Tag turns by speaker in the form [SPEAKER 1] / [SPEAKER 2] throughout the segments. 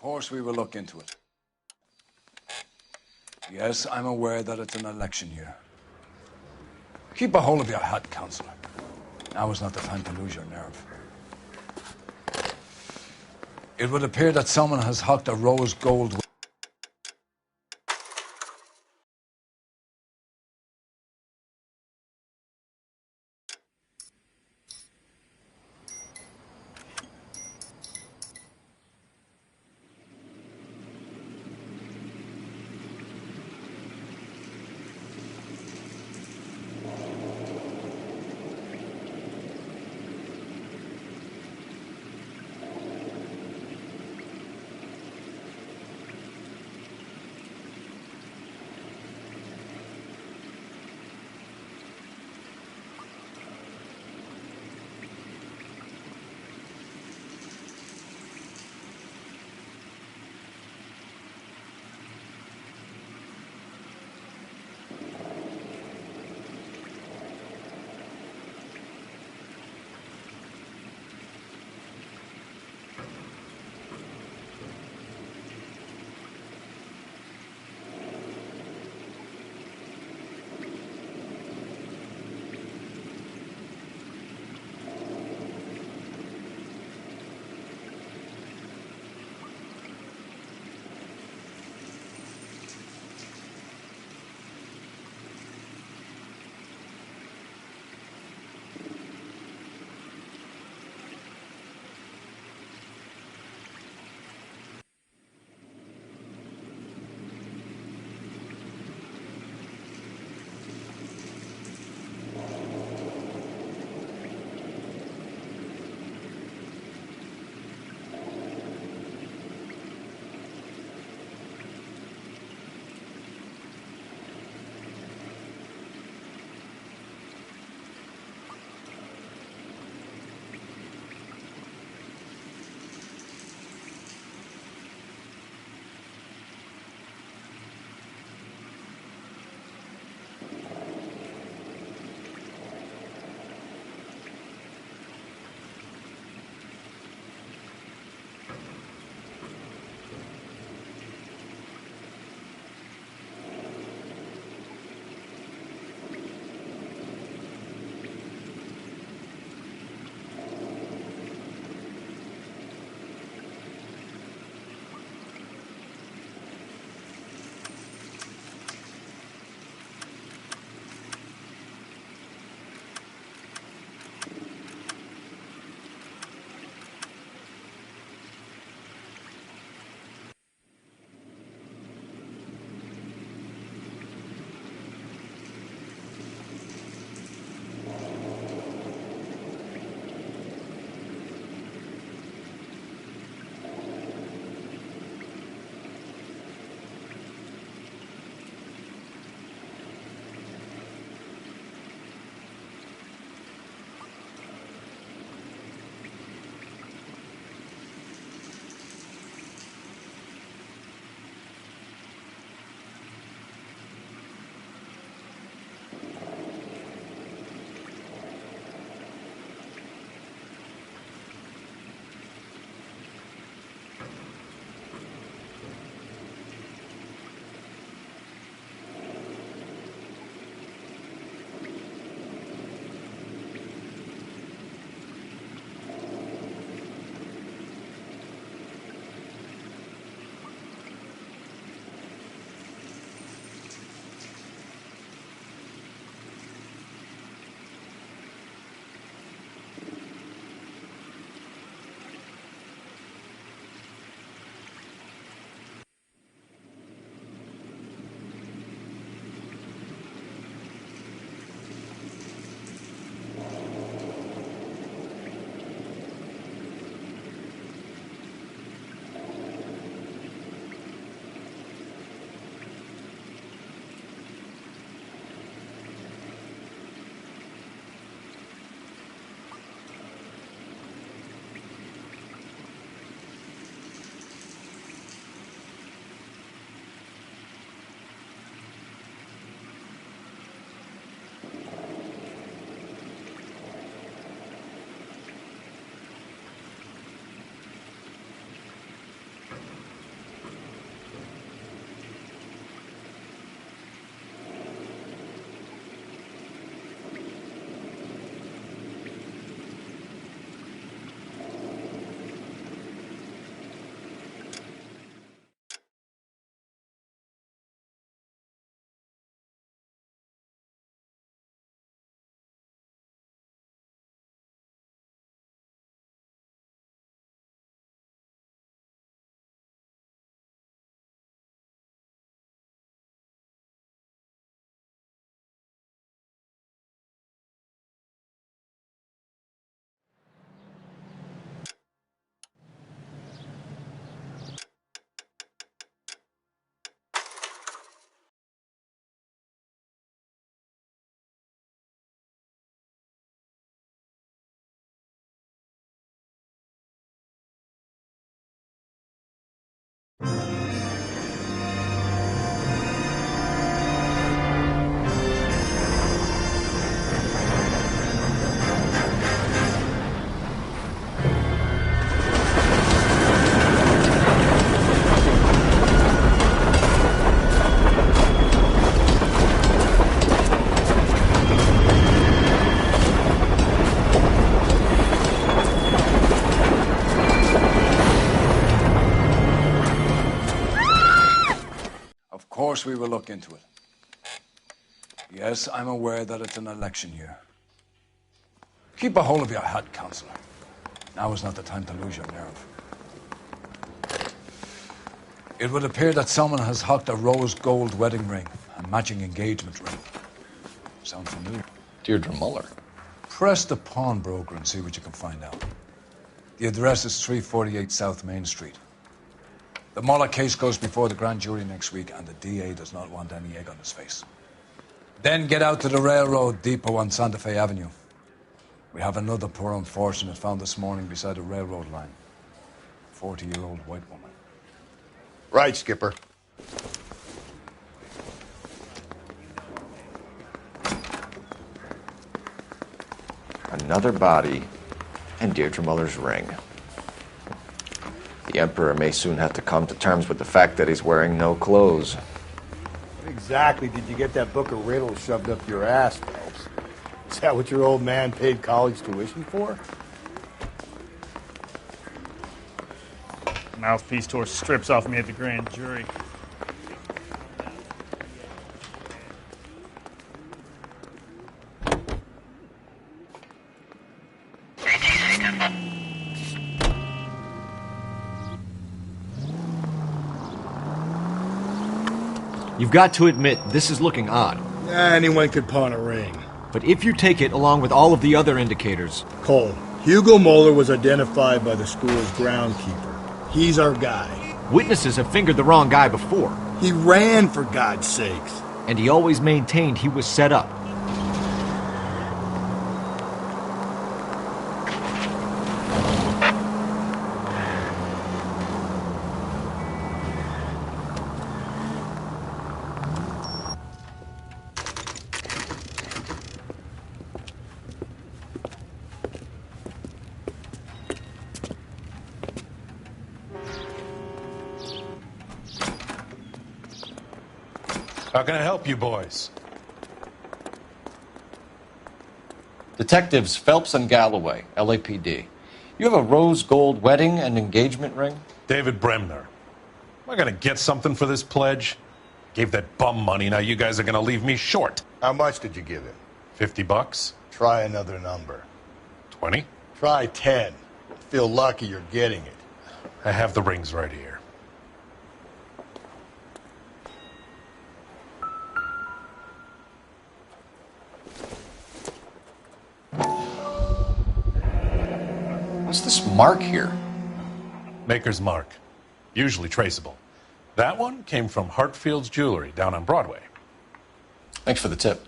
[SPEAKER 1] course we will look into it. Yes, I'm aware that it's an election year. Keep a hold of your hat, Councillor. Now is not the time to lose your nerve. It would appear that someone has hocked a rose gold... course we will look into it. Yes, I'm aware that it's an election year. Keep a hold of your hat, Counselor. Now is not the time to lose your nerve. It would appear that someone has hocked a rose gold wedding ring, a matching engagement ring. Sound familiar?
[SPEAKER 2] Deirdre Muller.
[SPEAKER 1] Press the pawnbroker and see what you can find out. The address is 348 South Main Street. The Muller case goes before the grand jury next week, and the DA does not want any egg on his face. Then get out to the railroad depot on Santa Fe Avenue. We have another poor unfortunate found this morning beside a railroad line. 40-year-old white woman.
[SPEAKER 3] Right, Skipper.
[SPEAKER 2] Another body and Deirdre Muller's ring. The Emperor may soon have to come to terms with the fact that he's wearing no clothes.
[SPEAKER 3] What exactly did you get that book of riddles shoved up your ass, Phelps? Is that what your old man paid college tuition for?
[SPEAKER 4] Mouthpiece tore strips off me at the grand jury.
[SPEAKER 5] You've got to admit, this is looking odd.
[SPEAKER 3] Anyone could pawn a ring.
[SPEAKER 5] But if you take it along with all of the other indicators...
[SPEAKER 3] Cole, Hugo Moeller was identified by the school's groundkeeper. He's our guy.
[SPEAKER 5] Witnesses have fingered the wrong guy before.
[SPEAKER 3] He ran, for God's sakes.
[SPEAKER 5] And he always maintained he was set up.
[SPEAKER 6] How can I help you boys?
[SPEAKER 2] Detectives Phelps and Galloway, LAPD. You have a rose gold wedding and engagement ring?
[SPEAKER 6] David Bremner. Am I going to get something for this pledge? Gave that bum money, now you guys are going to leave me short.
[SPEAKER 3] How much did you give him?
[SPEAKER 6] $50?
[SPEAKER 3] Try another number.
[SPEAKER 6] 20?
[SPEAKER 3] Try 10. Feel lucky you're getting it.
[SPEAKER 6] I have the rings right here.
[SPEAKER 2] What's this mark here?
[SPEAKER 6] Maker's mark. Usually traceable. That one came from Hartfield's Jewelry down on Broadway.
[SPEAKER 2] Thanks for the tip.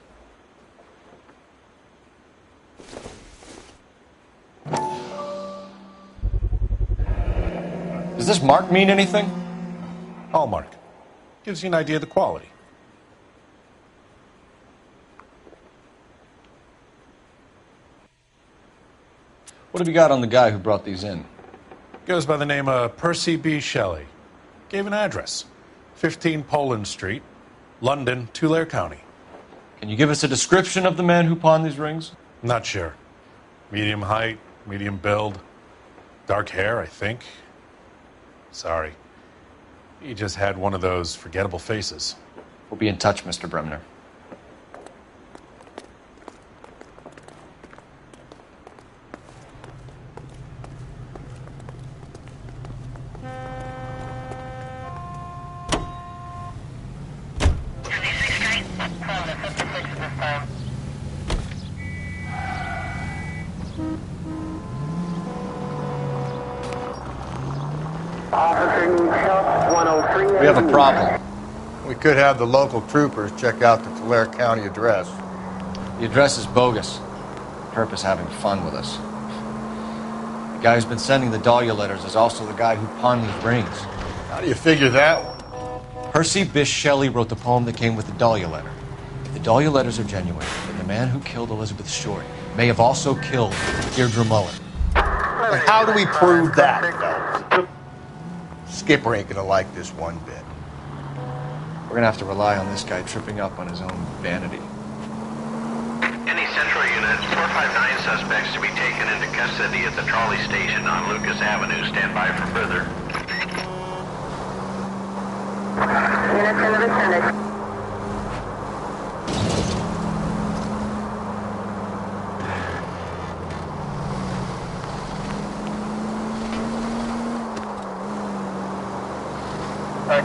[SPEAKER 2] Does this mark mean anything?
[SPEAKER 6] Hallmark. Gives you an idea of the quality.
[SPEAKER 2] What have you got on the guy who brought these in?
[SPEAKER 6] Goes by the name of Percy B. Shelley. Gave an address. 15 Poland Street, London, Tulare County.
[SPEAKER 2] Can you give us a description of the man who pawned these rings?
[SPEAKER 6] Not sure. Medium height, medium build. Dark hair, I think. Sorry. He just had one of those forgettable faces.
[SPEAKER 2] We'll be in touch, Mr. Bremner. We have a problem.
[SPEAKER 3] We could have the local troopers check out the Tulare County address.
[SPEAKER 2] The address is bogus. Herp is having fun with us. The guy who's been sending the Dahlia letters is also the guy who pawned these rings.
[SPEAKER 3] How do you figure that one?
[SPEAKER 2] Percy Bysshe Shelley wrote the poem that came with the Dahlia letter. If the Dahlia letters are genuine, then the man who killed Elizabeth Short may have also killed Deirdre Muller.
[SPEAKER 3] And how do we prove that, Phelps? Skipper ain't gonna like this one bit.
[SPEAKER 2] We're gonna have to rely on this guy tripping up on his own vanity.
[SPEAKER 7] Any Central Unit, 459 suspects to be taken into custody at the trolley station on Lucas Avenue. Stand by for further.
[SPEAKER 8] Units in the vicinity.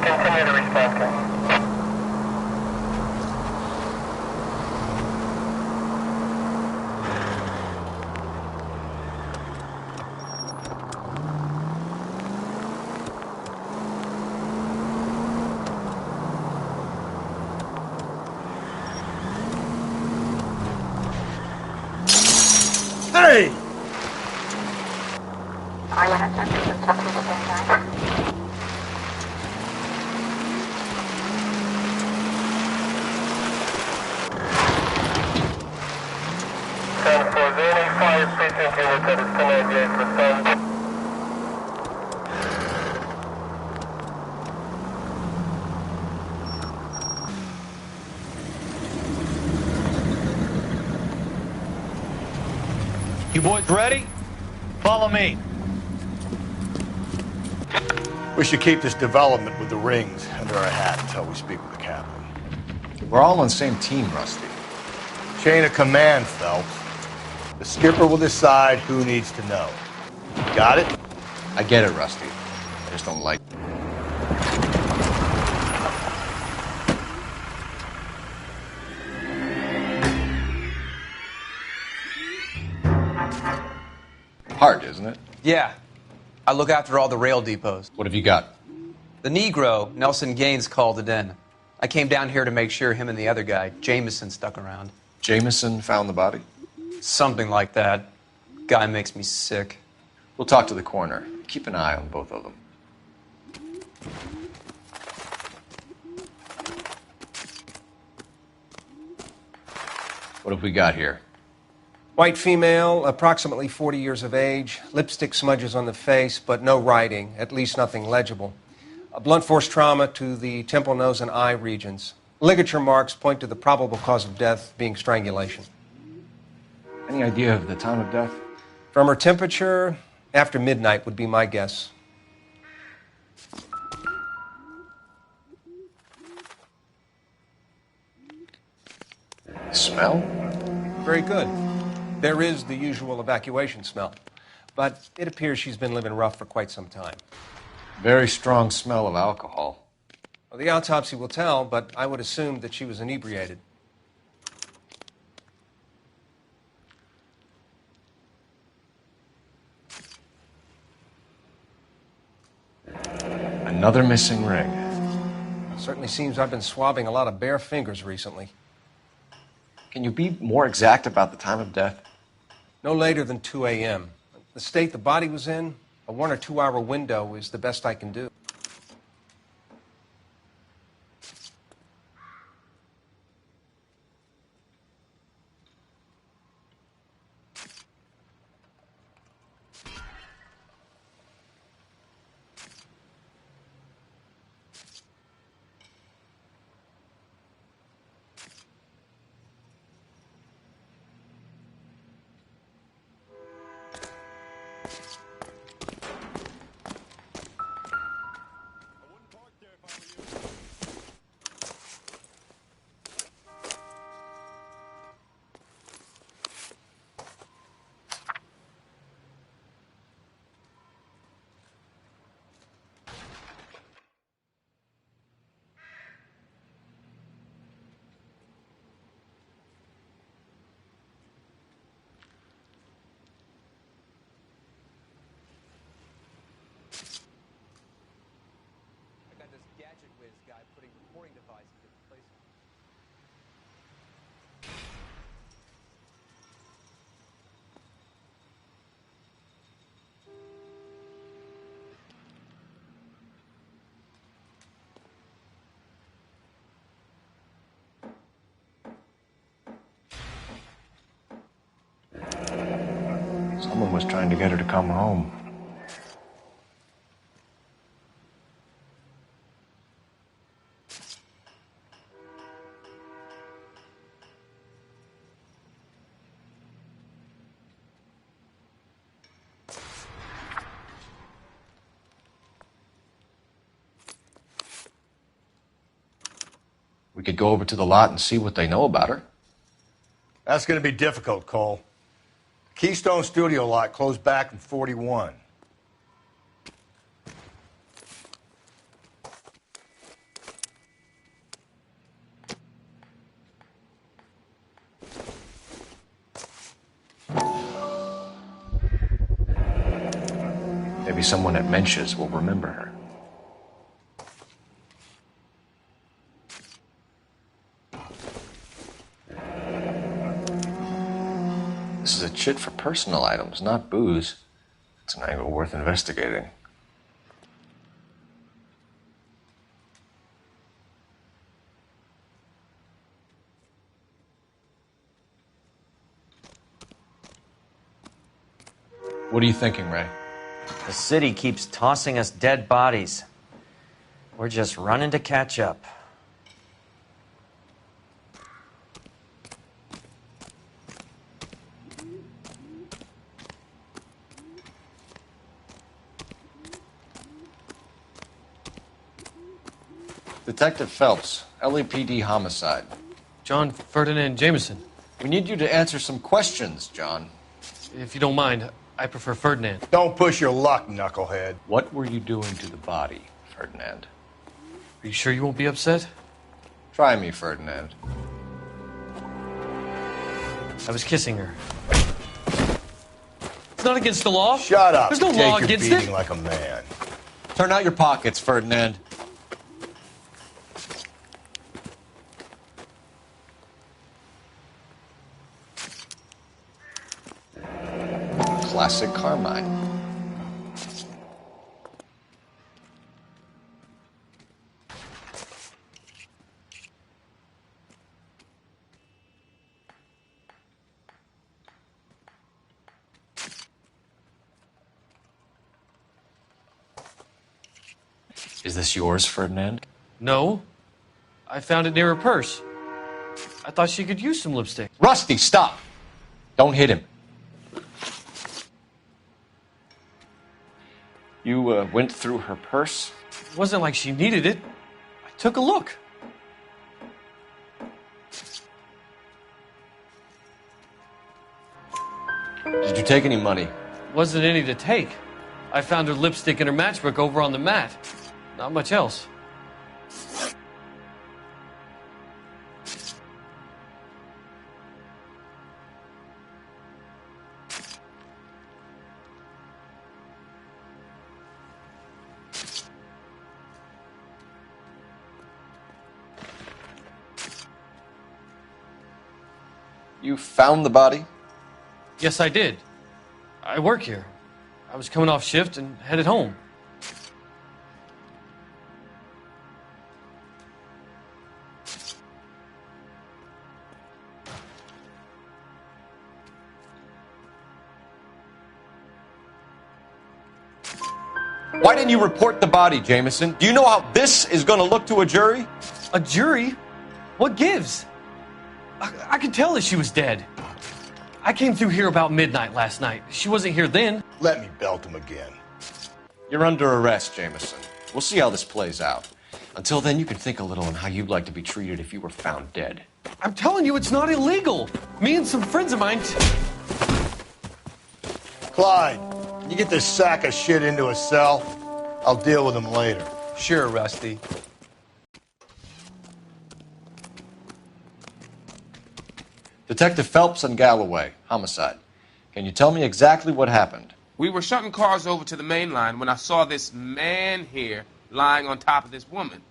[SPEAKER 8] Continue to respond, Ken.
[SPEAKER 3] Hey!
[SPEAKER 8] Are you not sensing the stuff at the same time? For any fire precinct unit that is connected, respond.
[SPEAKER 5] You boys ready? Follow me.
[SPEAKER 3] We should keep this development with the rings under our hat until we speak with the captain.
[SPEAKER 2] We're all on the same team, Rusty.
[SPEAKER 3] Chain of command, Phelps. The skipper will decide who needs to know. Got it?
[SPEAKER 2] I get it, Rusty. I just don't like. Hard, isn't it?
[SPEAKER 9] Yeah. I look after all the rail depots.
[SPEAKER 2] What have you got?
[SPEAKER 9] The Negro, Nelson Gaines, called it in. I came down here to make sure him and the other guy, Jameson, stuck around.
[SPEAKER 2] Jameson found the body?
[SPEAKER 9] Something like that. Guy makes me sick.
[SPEAKER 2] We'll talk to the coroner. Keep an eye on both of them. What have we got here?
[SPEAKER 10] White female, approximately 40 years of age, lipstick smudges on the face, but no writing, at least nothing legible. A blunt force trauma to the temple, nose, and eye regions. Ligature marks point to the probable cause of death being strangulation.
[SPEAKER 2] Any idea of the time of death?
[SPEAKER 10] From her temperature, after midnight would be my guess.
[SPEAKER 2] Smell?
[SPEAKER 10] Very good. There is the usual evacuation smell, but it appears she's been living rough for quite some time.
[SPEAKER 2] Very strong smell of alcohol.
[SPEAKER 10] Well, the autopsy will tell, but I would assume that she was inebriated.
[SPEAKER 2] Another missing ring.
[SPEAKER 10] Certainly seems I've been swabbing a lot of bare fingers recently.
[SPEAKER 2] Can you be more exact about the time of death?
[SPEAKER 10] No later than 2 a.m. The state the body was in, a 1 or 2 hour window is the best I can do.
[SPEAKER 2] Someone was trying to get her to come home. We could go over to the lot and see what they know about her.
[SPEAKER 3] That's going to be difficult, Cole. Keystone Studio lot closed back in 41.
[SPEAKER 2] Maybe someone at Mensch's will remember her. This is a chit for personal items, not booze. It's an angle worth investigating. What are you thinking, Ray?
[SPEAKER 11] The city keeps tossing us dead bodies. We're just running to catch up.
[SPEAKER 2] Detective Phelps, LAPD homicide.
[SPEAKER 12] John Ferdinand Jameson.
[SPEAKER 2] We need you to answer some questions, John.
[SPEAKER 12] If you don't mind, I prefer Ferdinand.
[SPEAKER 3] Don't push your luck, knucklehead.
[SPEAKER 2] What were you doing to the body, Ferdinand?
[SPEAKER 12] Are you sure you won't be upset?
[SPEAKER 2] Try me, Ferdinand.
[SPEAKER 12] I was kissing her. It's not against the law.
[SPEAKER 3] Shut up.
[SPEAKER 12] There's no
[SPEAKER 3] Take
[SPEAKER 12] law
[SPEAKER 3] your
[SPEAKER 12] against
[SPEAKER 3] beating
[SPEAKER 12] it.
[SPEAKER 3] like a man.
[SPEAKER 2] Turn out your pockets, Ferdinand. Classic Carmine. Is this yours, Ferdinand?
[SPEAKER 12] No. I found it near her purse. I thought she could use some lipstick.
[SPEAKER 2] Rusty, stop! Don't hit him. You went through her purse?
[SPEAKER 12] It wasn't like she needed it. I took a look.
[SPEAKER 2] Did you take any money?
[SPEAKER 12] Wasn't any to take. I found her lipstick and her matchbook over on the mat. Not much else.
[SPEAKER 2] You found the body?
[SPEAKER 12] Yes, I did. I work here. I was coming off shift and headed home.
[SPEAKER 2] Why didn't you report the body, Jameson? Do you know how this is going to look to a jury?
[SPEAKER 12] A jury? What gives? I could tell that she was dead. I came through here about midnight last night. She wasn't here then.
[SPEAKER 3] Let me belt him again.
[SPEAKER 2] You're under arrest, Jameson. We'll see how this plays out. Until then, you can think a little on how you'd like to be treated if you were found dead.
[SPEAKER 12] I'm telling you, it's not illegal. Me and some friends of mine...
[SPEAKER 3] Clyde, you get this sack of shit into a cell? I'll deal with him later.
[SPEAKER 9] Sure, Rusty.
[SPEAKER 2] Detective Phelps and Galloway, homicide. Can you tell me exactly what happened?
[SPEAKER 13] We were shutting cars over to the main line when I saw this man here lying on top of this woman.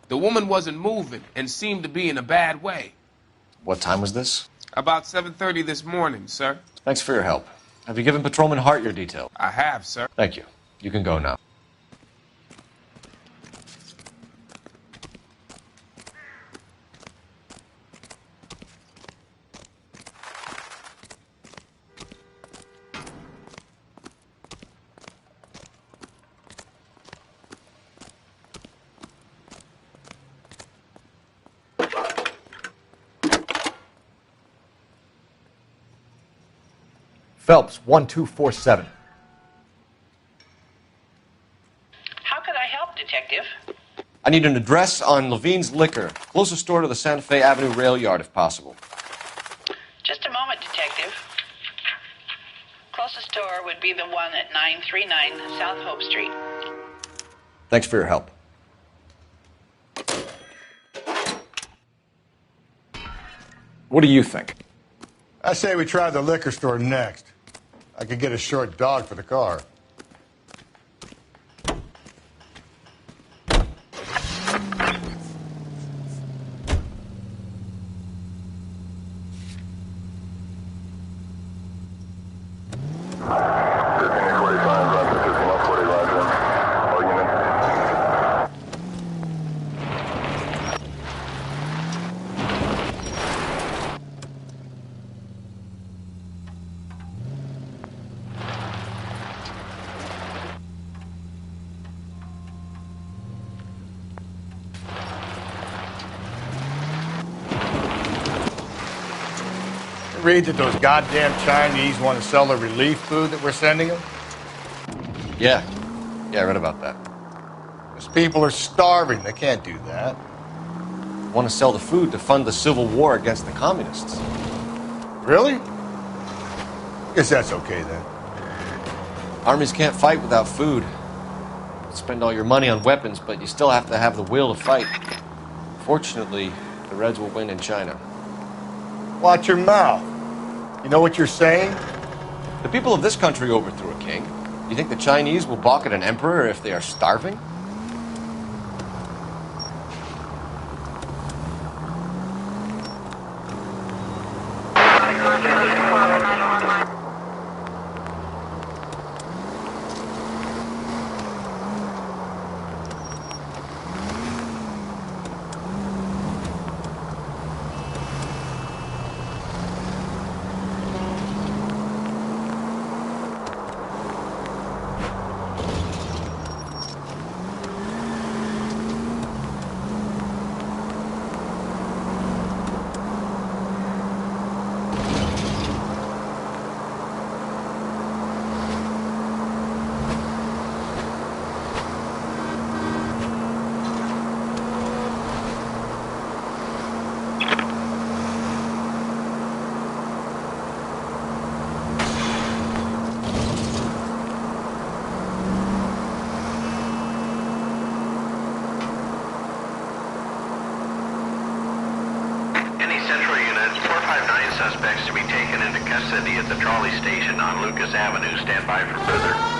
[SPEAKER 13] The woman wasn't moving and seemed to be in a bad way.
[SPEAKER 2] What time was this?
[SPEAKER 13] About 7:30 this morning, sir.
[SPEAKER 2] Thanks for your help. Have you given Patrolman Hart your details?
[SPEAKER 13] I have, sir.
[SPEAKER 2] Thank you. You can go now.
[SPEAKER 14] Phelps, 1247.
[SPEAKER 15] How could I help, Detective?
[SPEAKER 2] I need an address on Levine's Liquor, closest store to the Santa Fe Avenue rail yard, if possible.
[SPEAKER 14] Just a moment, Detective. Closest store would be the one at 939 South Hope Street.
[SPEAKER 2] Thanks for your help. What do you think?
[SPEAKER 3] I say we try the liquor store next. I could get a short dog for the car. Read that those goddamn Chinese want to sell the relief food that we're sending them?
[SPEAKER 2] Yeah, I read about that.
[SPEAKER 3] Those people are starving. They can't do that.
[SPEAKER 2] Want to sell the food to fund the civil war against the communists.
[SPEAKER 3] Really? Guess that's okay then.
[SPEAKER 2] Armies can't fight without food. Spend all your money on weapons, but you still have to have the will to fight. Fortunately, the Reds will win in China.
[SPEAKER 3] Watch your mouth. You know what you're saying?
[SPEAKER 2] The people of this country overthrew a king. You think the Chinese will balk at an emperor if they are starving?
[SPEAKER 7] Suspects to be taken into custody at the trolley station on Lucas Avenue. Stand by for further.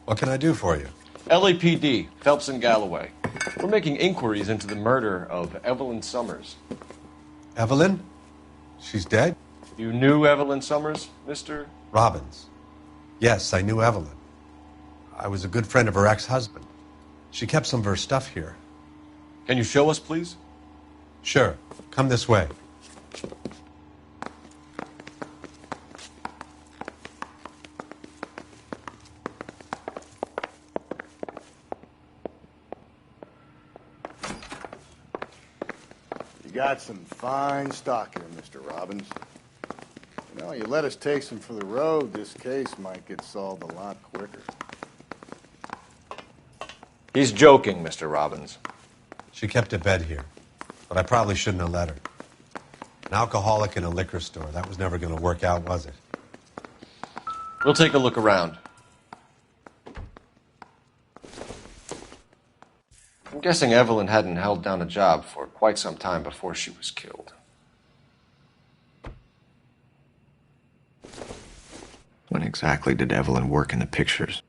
[SPEAKER 15] What can I do for you?
[SPEAKER 2] LAPD, Phelps and Galloway. We're making inquiries into the murder of Evelyn Summers.
[SPEAKER 15] Evelyn? She's dead?
[SPEAKER 2] You knew Evelyn Summers, Mr.
[SPEAKER 15] Robbins. Yes, I knew Evelyn. I was a good friend of her ex-husband. She kept some of her stuff here.
[SPEAKER 2] Can you show us, please?
[SPEAKER 15] Sure. Come this way.
[SPEAKER 3] You got some fine stock here, Mr. Robbins. You know, you let us take some for the road, this case might get solved a lot quicker.
[SPEAKER 2] He's joking, Mr. Robbins.
[SPEAKER 15] She kept a bed here, but I probably shouldn't have let her. An alcoholic in a liquor store. That was never going to work out, was it?
[SPEAKER 2] We'll take a look around. I'm guessing Evelyn hadn't held down a job for quite some time before she was killed.
[SPEAKER 16] When exactly did Evelyn work in the pictures?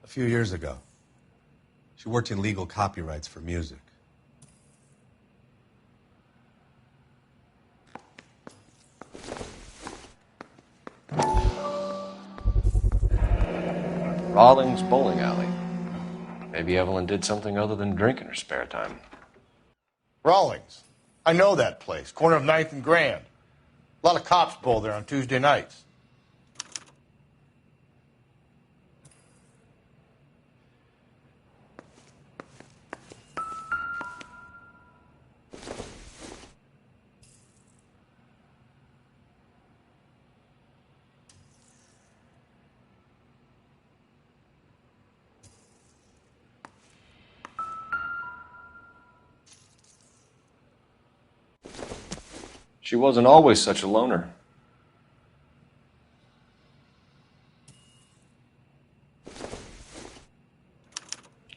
[SPEAKER 15] A few years ago. She worked in legal copyrights for music.
[SPEAKER 2] Rawlings Bowling Alley. Maybe Evelyn did something other than drink in her spare time.
[SPEAKER 3] Rawlings. I know that place. Corner of 9th and Grand. A lot of cops bowl there on Tuesday nights.
[SPEAKER 2] She wasn't always such a loner.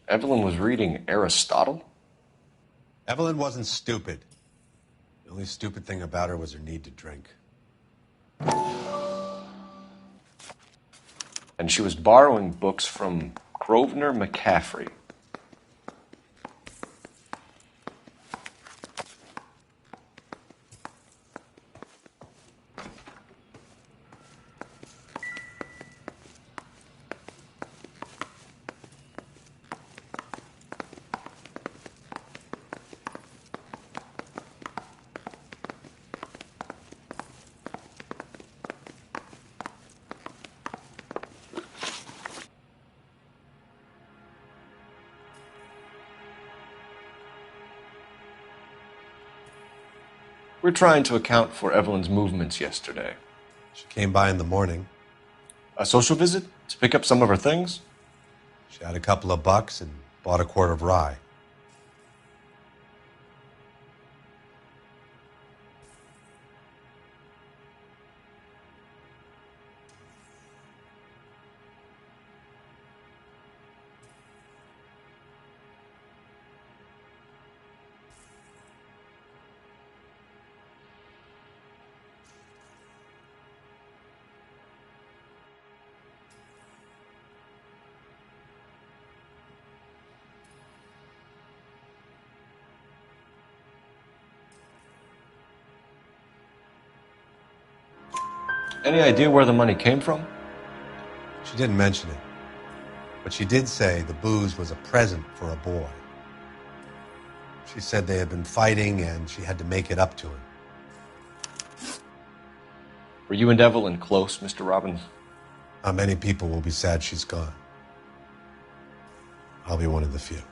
[SPEAKER 2] Evelyn was reading Aristotle?
[SPEAKER 15] Evelyn wasn't stupid. The only stupid thing about her was her need to drink.
[SPEAKER 2] And she was borrowing books from Grosvenor McCaffrey. We're trying to account for Evelyn's movements yesterday.
[SPEAKER 15] She came by in the morning.
[SPEAKER 2] A social visit? To pick up some of her things?
[SPEAKER 15] She had a couple of bucks and bought a quart of rye.
[SPEAKER 2] Any idea where the money came from?
[SPEAKER 15] She didn't mention it, but she did say the booze was a present for a boy. She said they had been fighting and she had to make it up to him.
[SPEAKER 2] Were you and Evelyn close, Mr. Robbins?
[SPEAKER 15] Many people will be sad she's gone. I'll be one of the few.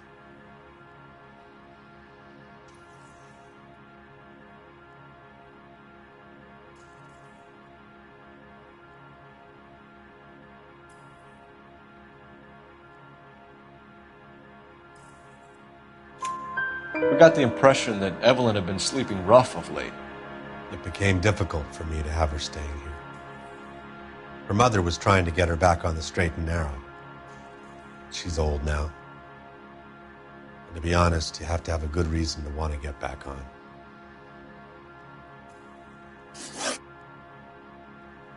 [SPEAKER 2] We got the impression that Evelyn had been sleeping rough of late.
[SPEAKER 15] It became difficult for me to have her staying here. Her mother was trying to get her back on the straight and narrow. She's old now. And to be honest, you have to have a good reason to want to get back on.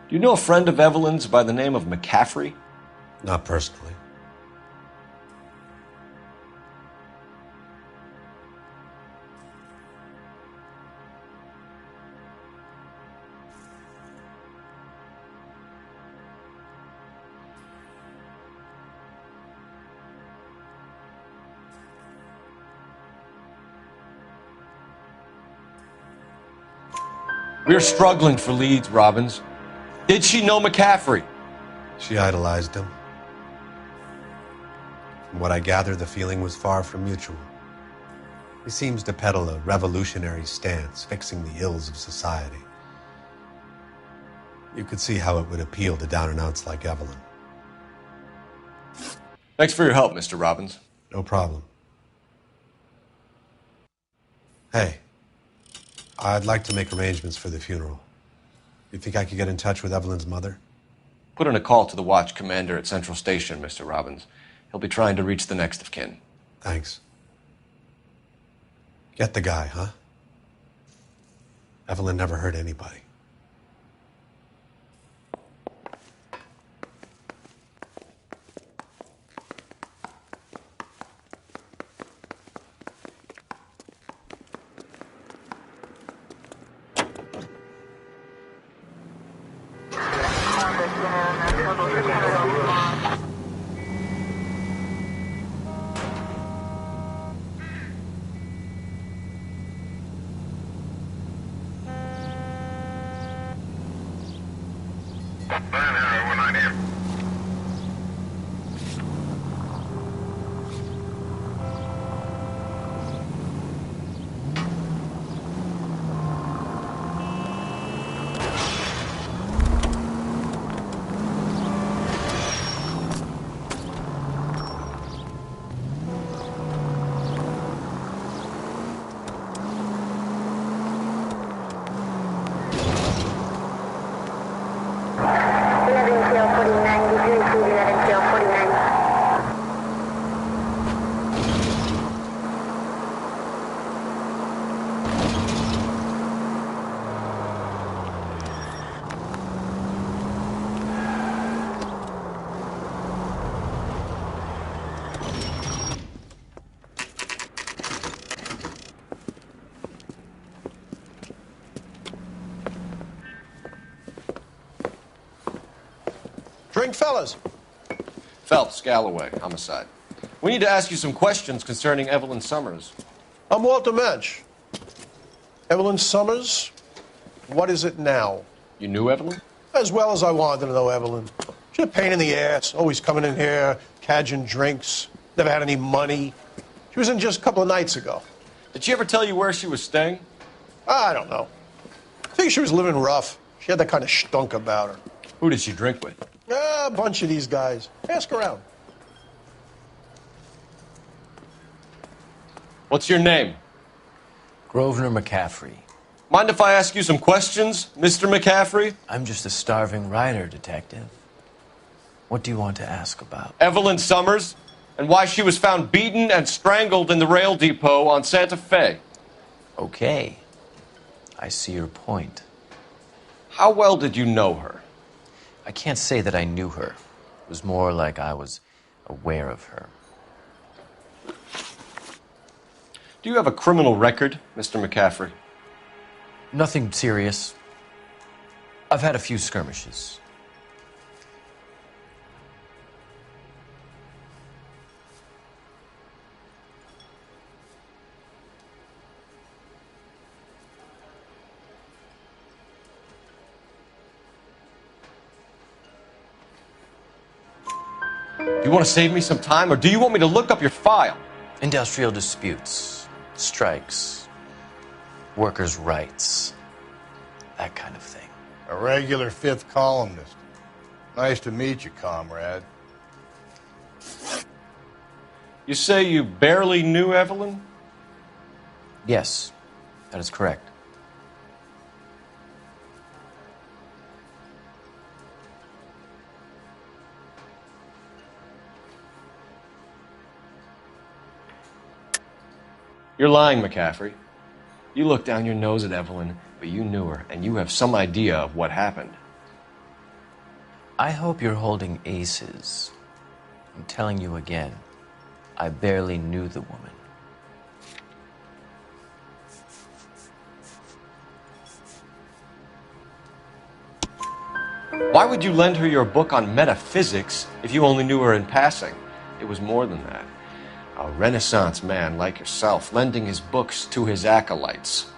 [SPEAKER 2] Do you know a friend of Evelyn's by the name of McCaffrey?
[SPEAKER 15] Not personally.
[SPEAKER 2] We're struggling for leads, Robbins. Did she know McCaffrey?
[SPEAKER 15] She idolized him. From what I gather, the feeling was far from mutual. He seems to peddle a revolutionary stance, fixing the ills of society. You could see how it would appeal to down-and-outs like Evelyn.
[SPEAKER 2] Thanks for your help, Mr. Robbins.
[SPEAKER 15] No problem. Hey, I'd like to make arrangements for the funeral. You think I could get in touch with Evelyn's mother?
[SPEAKER 2] Put in a call to the watch commander at Central Station, Mr. Robbins. He'll be trying to reach the next of kin.
[SPEAKER 15] Thanks. Get the guy, huh? Evelyn never hurt anybody.
[SPEAKER 17] Drink, fellas.
[SPEAKER 2] Phelps, Galloway, homicide. We need to ask you some questions concerning Evelyn Summers.
[SPEAKER 17] I'm Walter Mensch. Evelyn Summers, what is it now?
[SPEAKER 2] You knew Evelyn?
[SPEAKER 17] As well as I wanted to know Evelyn. She's a pain in the ass, always coming in here, cadging drinks, never had any money. She was in just a couple of nights ago.
[SPEAKER 2] Did she ever tell you where she was staying?
[SPEAKER 17] I don't know. I think she was living rough. She had that kind of stunk about her.
[SPEAKER 2] Who did she drink with?
[SPEAKER 17] A bunch of these guys. Ask around.
[SPEAKER 2] What's your name?
[SPEAKER 18] Grosvenor McCaffrey.
[SPEAKER 2] Mind if I ask you some questions, Mr. McCaffrey?
[SPEAKER 18] I'm just a starving writer, Detective. What do you want to ask about?
[SPEAKER 2] Evelyn Summers, and why she was found beaten and strangled in the rail depot on Santa Fe.
[SPEAKER 18] Okay. I see your point.
[SPEAKER 2] How well did you know her?
[SPEAKER 18] I can't say that I knew her. It was more like I was aware of her.
[SPEAKER 2] Do you have a criminal record, Mr. McCaffrey?
[SPEAKER 18] Nothing serious. I've had a few skirmishes.
[SPEAKER 2] Do you want to save me some time, or do you want me to look up your file?
[SPEAKER 18] Industrial disputes, strikes, workers' rights, that kind of thing.
[SPEAKER 3] A regular fifth columnist. Nice to meet you, comrade.
[SPEAKER 2] You say you barely knew Evelyn?
[SPEAKER 18] Yes, that is correct.
[SPEAKER 2] You're lying, McCaffrey. You looked down your nose at Evelyn, but you knew her, and you have some idea of what happened.
[SPEAKER 18] I hope you're holding aces. I'm telling you again, I barely knew the woman.
[SPEAKER 2] Why would you lend her your book on metaphysics if you only knew her in passing? It was more than that. A Renaissance man like yourself, lending his books to his acolytes.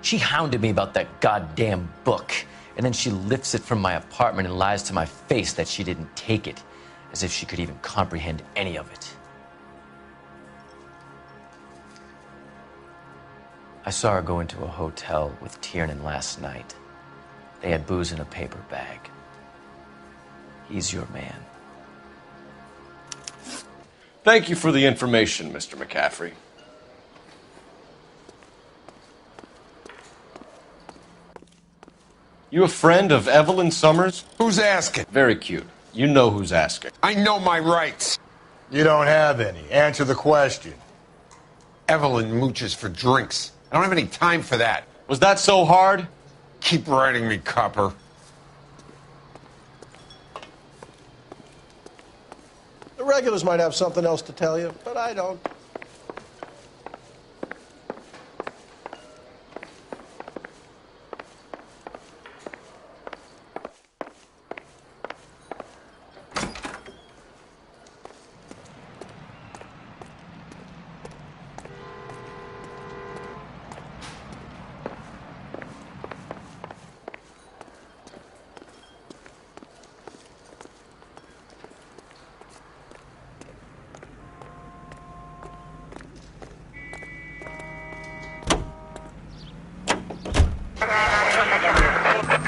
[SPEAKER 18] She hounded me about that goddamn book, and then she lifts it from my apartment and lies to my face that she didn't take it, as if she could even comprehend any of it. I saw her go into a hotel with Tiernan last night. They had booze in a paper bag. He's your man.
[SPEAKER 2] Thank you for the information, Mr. McCaffrey. You a friend of Evelyn Summers?
[SPEAKER 19] Who's asking?
[SPEAKER 2] Very cute. You know who's asking.
[SPEAKER 19] I know my rights.
[SPEAKER 3] You don't have any. Answer the question.
[SPEAKER 19] Evelyn mooches for drinks. I don't have any time for that.
[SPEAKER 2] Was that so hard?
[SPEAKER 19] Keep writing me, copper.
[SPEAKER 17] The regulars might have something else to tell you, but I don't.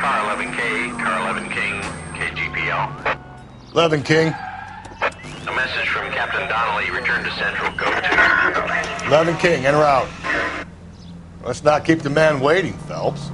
[SPEAKER 7] Car 11K, Car 11 King, KGPL.
[SPEAKER 3] 11 King.
[SPEAKER 7] A message from Captain Donnelly. Return to Central. Go to.
[SPEAKER 3] 11 King, en route. Let's not keep the man waiting, Phelps.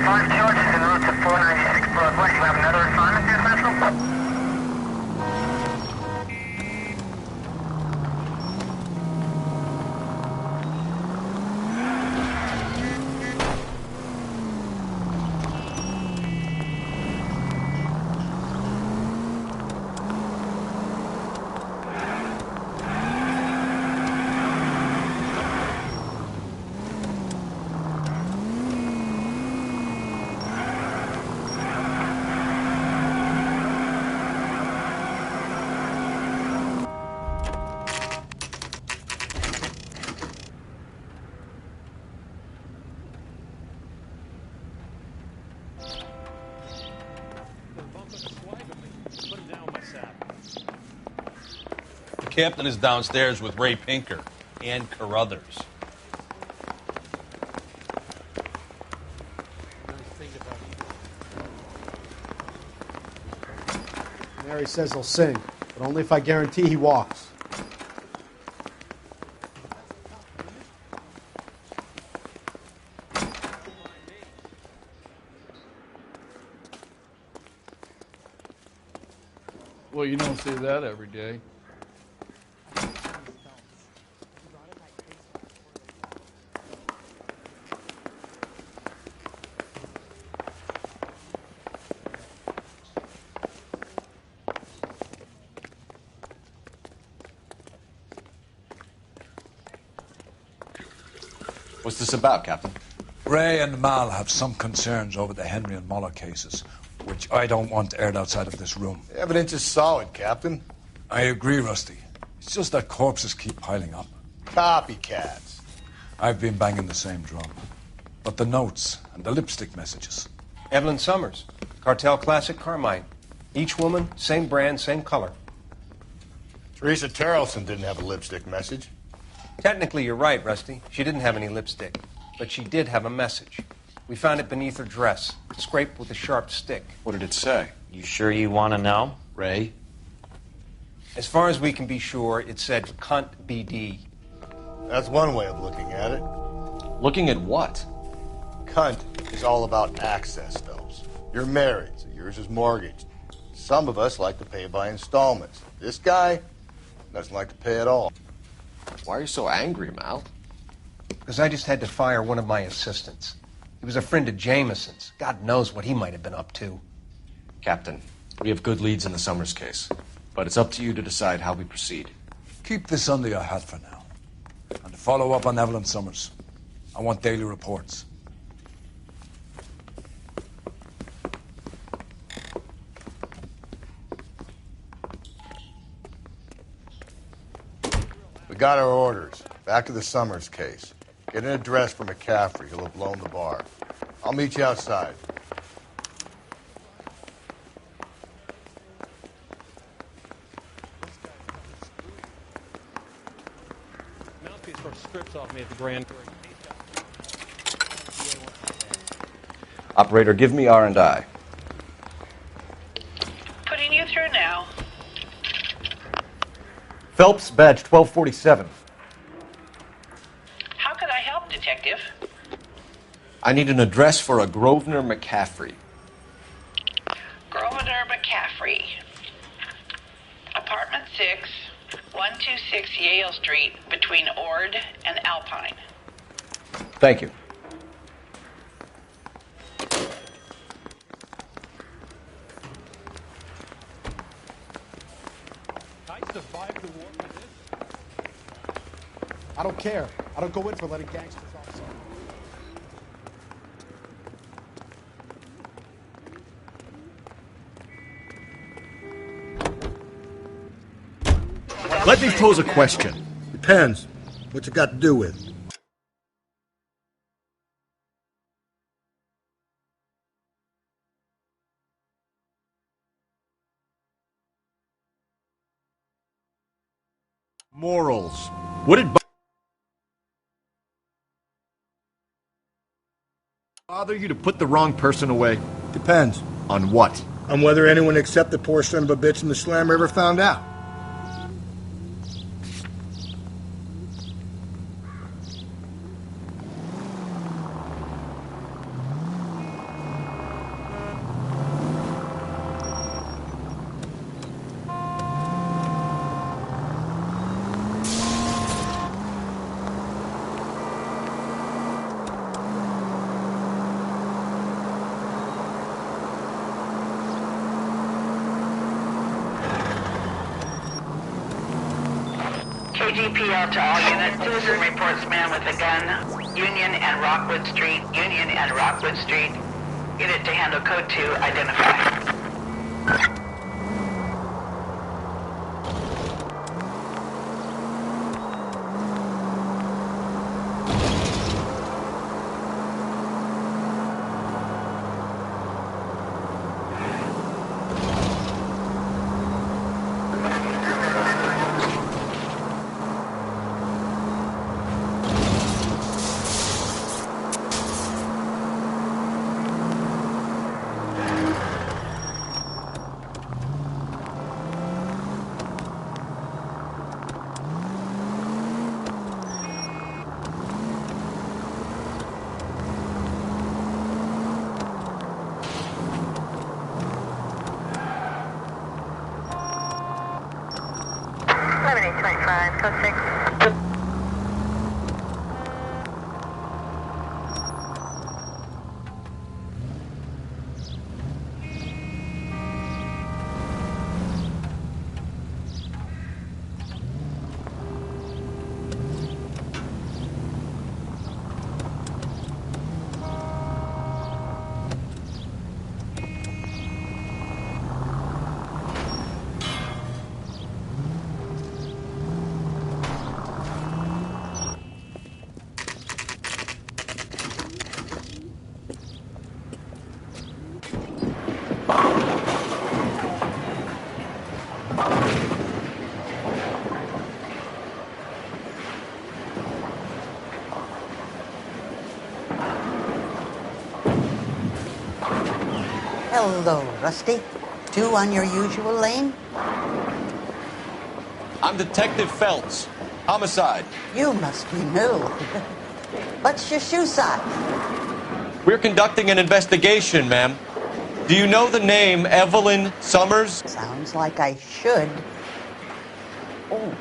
[SPEAKER 8] Five charges en route to 496 Broadway. You have another assignment here, Central?
[SPEAKER 20] The captain is downstairs with Ray Pinker and Carruthers.
[SPEAKER 21] Mary says he'll sing, but only if I guarantee he walks.
[SPEAKER 22] Well, you don't see that every day.
[SPEAKER 2] What's this about, Captain?
[SPEAKER 1] Ray and Mal have some concerns over the Henry and Muller cases, which I don't want aired outside of this room.
[SPEAKER 3] The evidence is solid, Captain.
[SPEAKER 1] I agree, Rusty. It's just that corpses keep piling up.
[SPEAKER 3] Copycats.
[SPEAKER 1] I've been banging the same drum. But the notes and the lipstick messages.
[SPEAKER 10] Evelyn Summers, Cartel Classic Carmine. Each woman, same brand, same color.
[SPEAKER 3] Teresa Terrelson didn't have a lipstick message.
[SPEAKER 10] Technically, you're right, Rusty. She didn't have any lipstick. But she did have a message. We found it beneath her dress, scraped with a sharp stick.
[SPEAKER 2] What did it say?
[SPEAKER 11] You sure you want to know?
[SPEAKER 2] Ray?
[SPEAKER 10] As far as we can be sure, it said cunt BD.
[SPEAKER 3] That's one way of looking at it.
[SPEAKER 2] Looking at what?
[SPEAKER 3] Cunt is all about access, Phelps. You're married, so yours is mortgaged. Some of us like to pay by installments. This guy doesn't like to pay at all.
[SPEAKER 2] Why are you so angry, Mal?
[SPEAKER 10] Because I just had to fire one of my assistants. He was a friend of Jameson's. God knows what he might have been up to.
[SPEAKER 2] Captain, we have good leads in the Summers case, but it's up to you to decide how we proceed.
[SPEAKER 1] Keep this under your hat for now. And to follow up on Evelyn Summers, I want daily reports.
[SPEAKER 3] We got our orders. Back to the Summers case. Get an address for McCaffrey. He'll have blown the bar. I'll meet you outside.
[SPEAKER 12] Mouthpiece sort of strips off me at the Grand Prix.
[SPEAKER 2] Operator, give me R&I.
[SPEAKER 14] Putting you through now.
[SPEAKER 2] Phelps, badge 1247.
[SPEAKER 14] How could I help, Detective?
[SPEAKER 2] I need an address for a Grosvenor McCaffrey.
[SPEAKER 14] Grosvenor McCaffrey. Apartment 6, 126 Yale Street, between Ord and Alpine.
[SPEAKER 2] Thank you.
[SPEAKER 21] I don't care. I don't go in for letting gangsters off.
[SPEAKER 4] Let me pose a question. Depends. What's it got to do with? Morals. Would it bother you to put the wrong person away?
[SPEAKER 3] Depends.
[SPEAKER 4] On what?
[SPEAKER 3] On whether anyone except the poor son of a bitch in the slammer ever found out.
[SPEAKER 14] KGPL to all units. Citizen reports man with a gun. Union and Rockwood Street. Union and Rockwood Street. Unit to handle code 2. Identify.
[SPEAKER 5] Rusty, 2 on your usual lane?
[SPEAKER 2] I'm Detective Phelps. Homicide.
[SPEAKER 5] You must be new. What's your shoe size?
[SPEAKER 2] We're conducting an investigation, ma'am. Do you know the name Evelyn Summers?
[SPEAKER 5] Sounds like I should. Oh,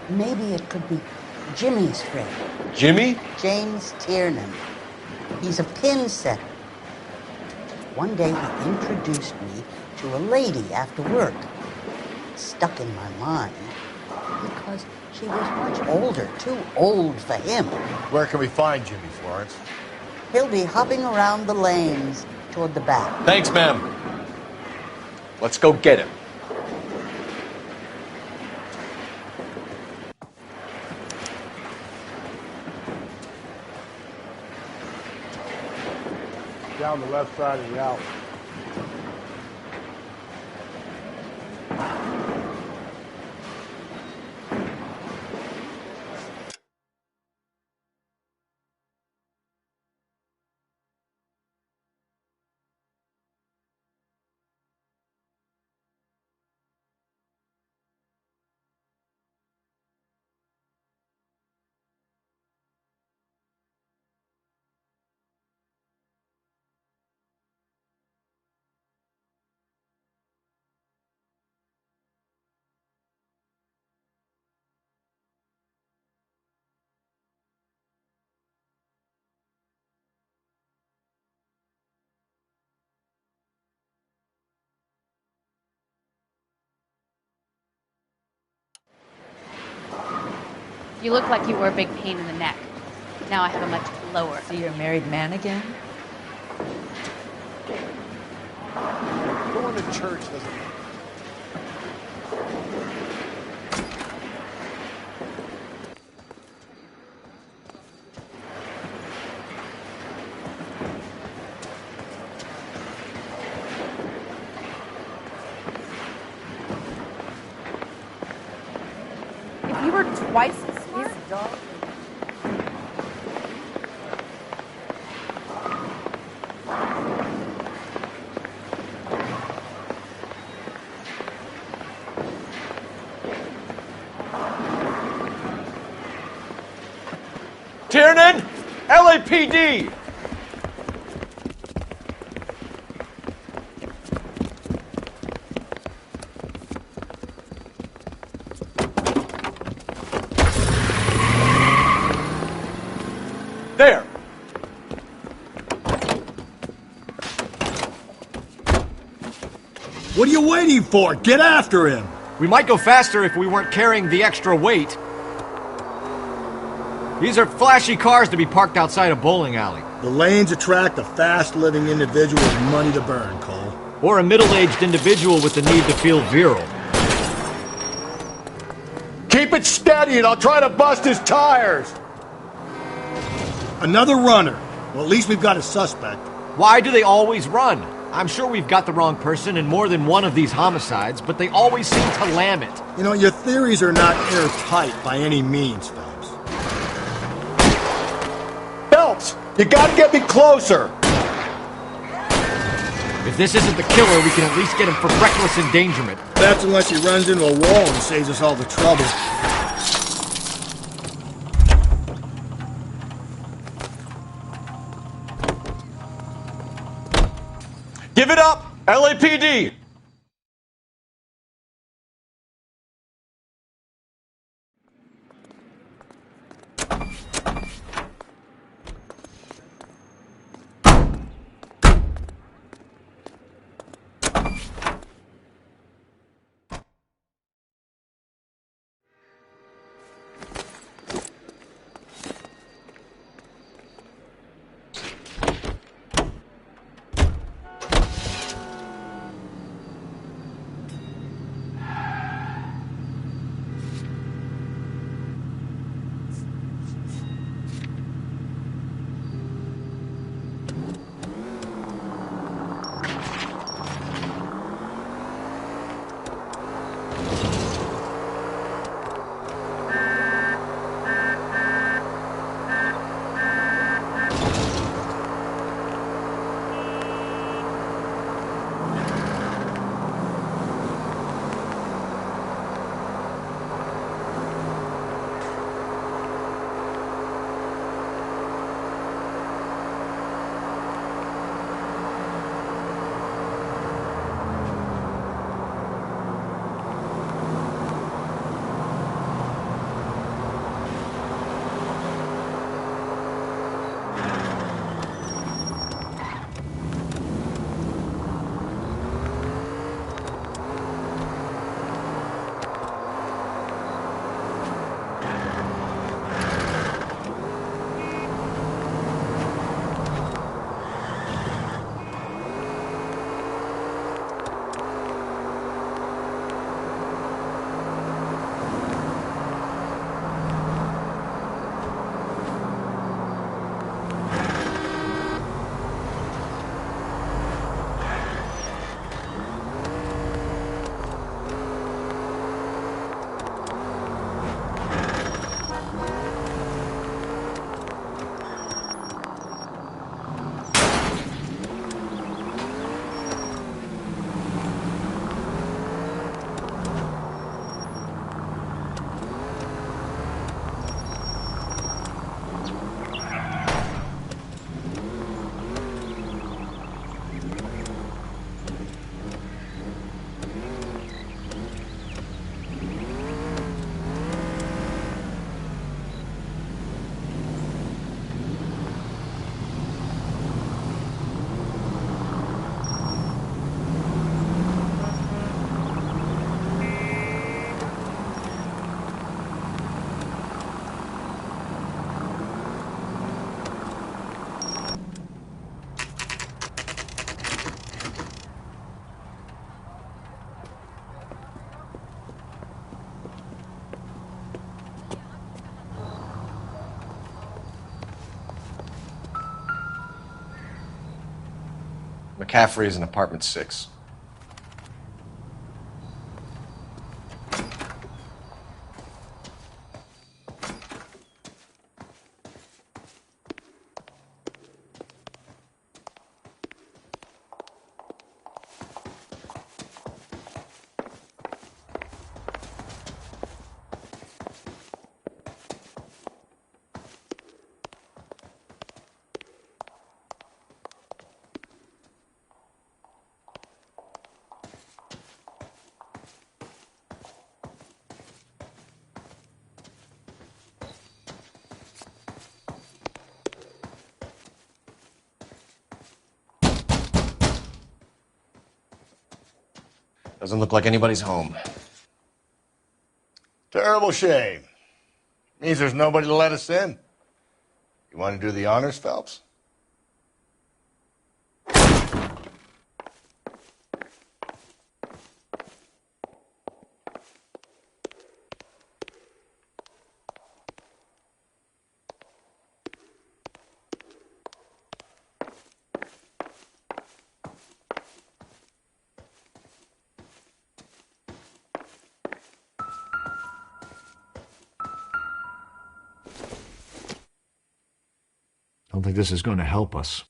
[SPEAKER 5] maybe it could be Jimmy's friend.
[SPEAKER 2] Jimmy?
[SPEAKER 5] James Tiernan. He's a pin setter. One day he introduced me to a lady after work. It stuck in my mind because she was much older, too old for him.
[SPEAKER 3] Where can we find Jimmy, Florence?
[SPEAKER 5] He'll be hopping around the lanes toward the back.
[SPEAKER 2] Thanks, ma'am. Let's go get him.
[SPEAKER 21] Down the left side of the alley.
[SPEAKER 6] You look like you were a big pain in the neck. Now I have a much lower.
[SPEAKER 23] So you're a married man again?
[SPEAKER 21] Going to church doesn't.
[SPEAKER 6] If you were twice as smart.
[SPEAKER 2] Tiernan! LAPD! There!
[SPEAKER 4] What are you waiting for? Get after him!
[SPEAKER 24] We might go faster if we weren't carrying the extra weight. These are flashy cars to be parked outside a bowling alley.
[SPEAKER 4] The lanes attract a fast-living individual with money to burn, Cole.
[SPEAKER 24] Or a middle-aged individual with the need to feel virile.
[SPEAKER 3] Keep it steady and I'll try to bust his tires!
[SPEAKER 4] Another runner. Well, at least we've got a suspect.
[SPEAKER 24] Why do they always run? I'm sure we've got the wrong person in more than one of these homicides, but they always seem to lam it.
[SPEAKER 4] You know, your theories are not airtight by any means, Phelps.
[SPEAKER 3] Phelps, you gotta get me closer!
[SPEAKER 24] If this isn't the killer, we can at least get him for reckless endangerment.
[SPEAKER 4] That's unless he runs into a wall and saves us all the trouble.
[SPEAKER 2] Give it up! LAPD! McCaffrey is in apartment 6. Doesn't look like anybody's home.
[SPEAKER 3] Terrible shame. Means there's nobody to let us in. You want to do the honors, Phelps?
[SPEAKER 24] I don't think this is going to help us.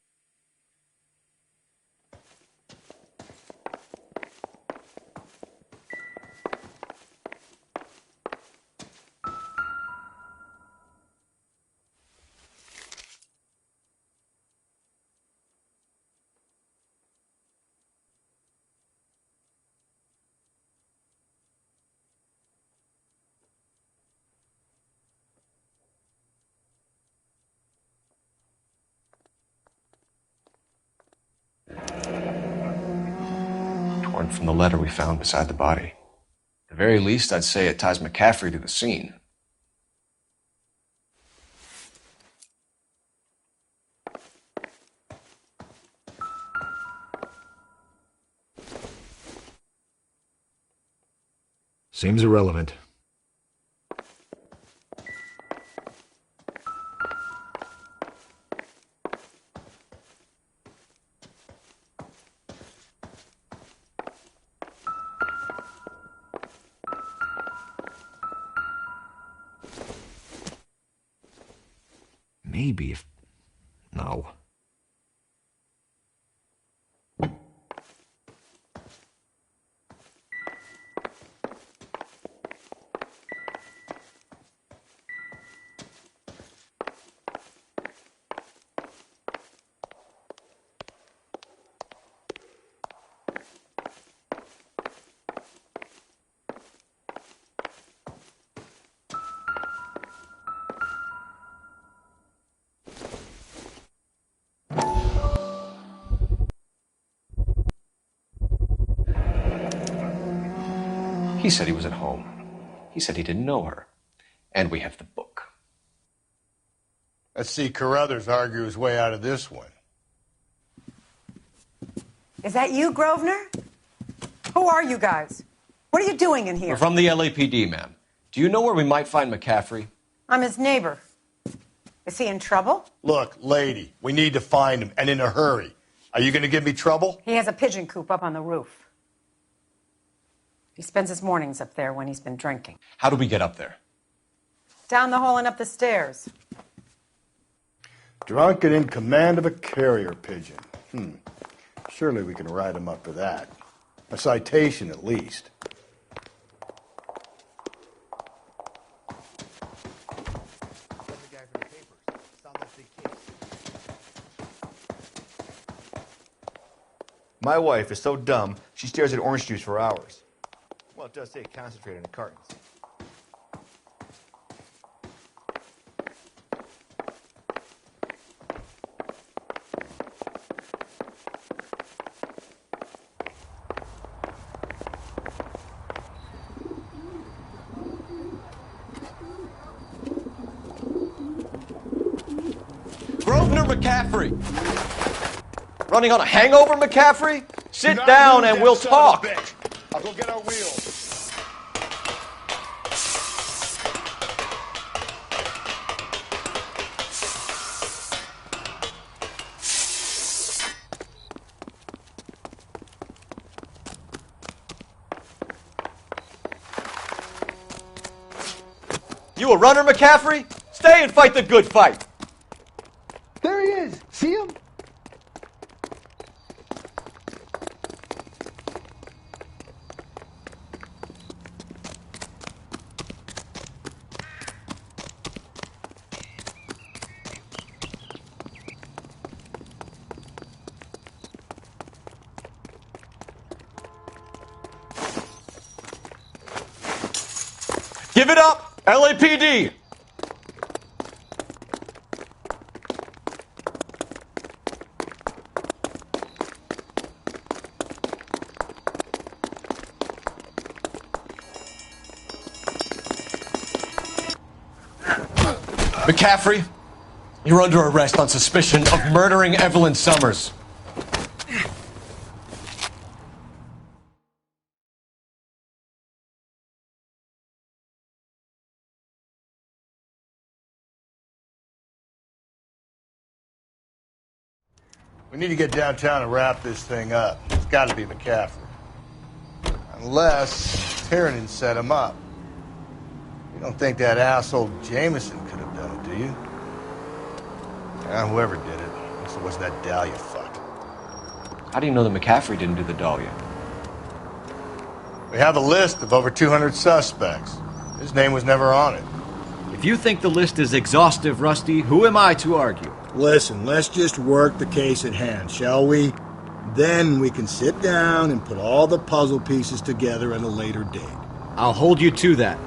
[SPEAKER 2] Torn from the letter we found beside the body. At the very least, I'd say it ties McCaffrey to the scene.
[SPEAKER 24] Seems irrelevant. Maybe if... No.
[SPEAKER 2] He said he was at home. He said he didn't know her. And we have the book.
[SPEAKER 3] Let's see Carruthers argue his way out of this one.
[SPEAKER 9] Is that you, Grosvenor? Who are you guys? What are you doing in here?
[SPEAKER 2] We're from the LAPD, ma'am. Do you know where we might find McCaffrey?
[SPEAKER 9] I'm his neighbor. Is he in trouble?
[SPEAKER 3] Look, lady, we need to find him, and in a hurry. Are you going to give me trouble?
[SPEAKER 9] He has a pigeon coop up on the roof. He spends his mornings up there when he's been drinking.
[SPEAKER 2] How do we get up there?
[SPEAKER 9] Down the hall and up the stairs.
[SPEAKER 3] Drunk and in command of a carrier pigeon. Surely we can write him up for that. A citation, at least.
[SPEAKER 13] My wife is so dumb, she stares at orange juice for hours. Well, it does say concentrate in the cartons.
[SPEAKER 2] Grosvenor McCaffrey! Running on a hangover, McCaffrey? Sit down and we'll talk.
[SPEAKER 3] I'll go get our wheels.
[SPEAKER 24] You a runner, McCaffrey? Stay and fight the good fight.
[SPEAKER 15] There he is. See him?
[SPEAKER 24] Give it up, LAPD! McCaffrey, you're under arrest on suspicion of murdering Evelyn Summers.
[SPEAKER 3] We need to get downtown and wrap this thing up. It's got to be McCaffrey. Unless Tiernan set him up. You don't think that asshole Jameson could have done it, do you? Yeah, whoever did it. Also, was that Dahlia fucked?
[SPEAKER 2] How do you know that McCaffrey didn't do the Dahlia?
[SPEAKER 3] We have a list of over 200 suspects. His name was never on it.
[SPEAKER 24] If you think the list is exhaustive, Rusty, who am I to argue?
[SPEAKER 4] Listen, let's just work the case at hand, shall we? Then we can sit down and put all the puzzle pieces together at a later date.
[SPEAKER 24] I'll hold you to that.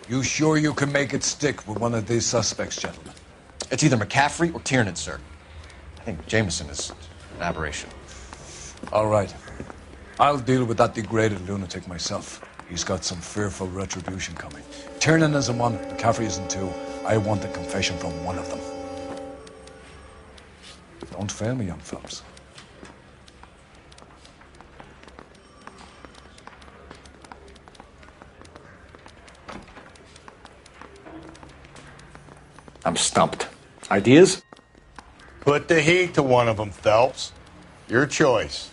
[SPEAKER 1] You sure you can make it stick with one of these suspects, gentlemen?
[SPEAKER 2] It's either McCaffrey or Tiernan, sir. I think Jameson is an aberration.
[SPEAKER 1] All right. I'll deal with that degraded lunatic myself. He's got some fearful retribution coming. Tiernan isn't one, McCaffrey isn't two. I want a confession from one of them. Don't fail me, young fellas.
[SPEAKER 24] I'm stumped. Ideas?
[SPEAKER 3] Put the heat to one of them, Phelps. Your choice.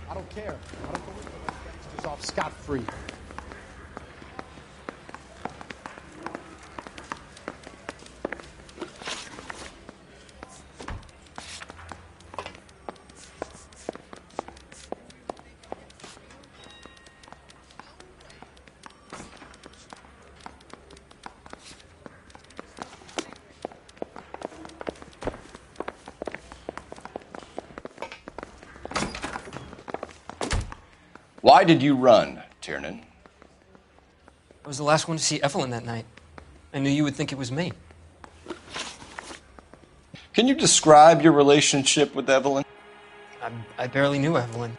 [SPEAKER 21] I don't care. I don't believe those gangsters off scot-free.
[SPEAKER 2] Why did you run, Tiernan?
[SPEAKER 12] I was the last one to see Evelyn that night. I knew you would think it was me.
[SPEAKER 2] Can you describe your relationship with Evelyn?
[SPEAKER 12] I barely knew Evelyn.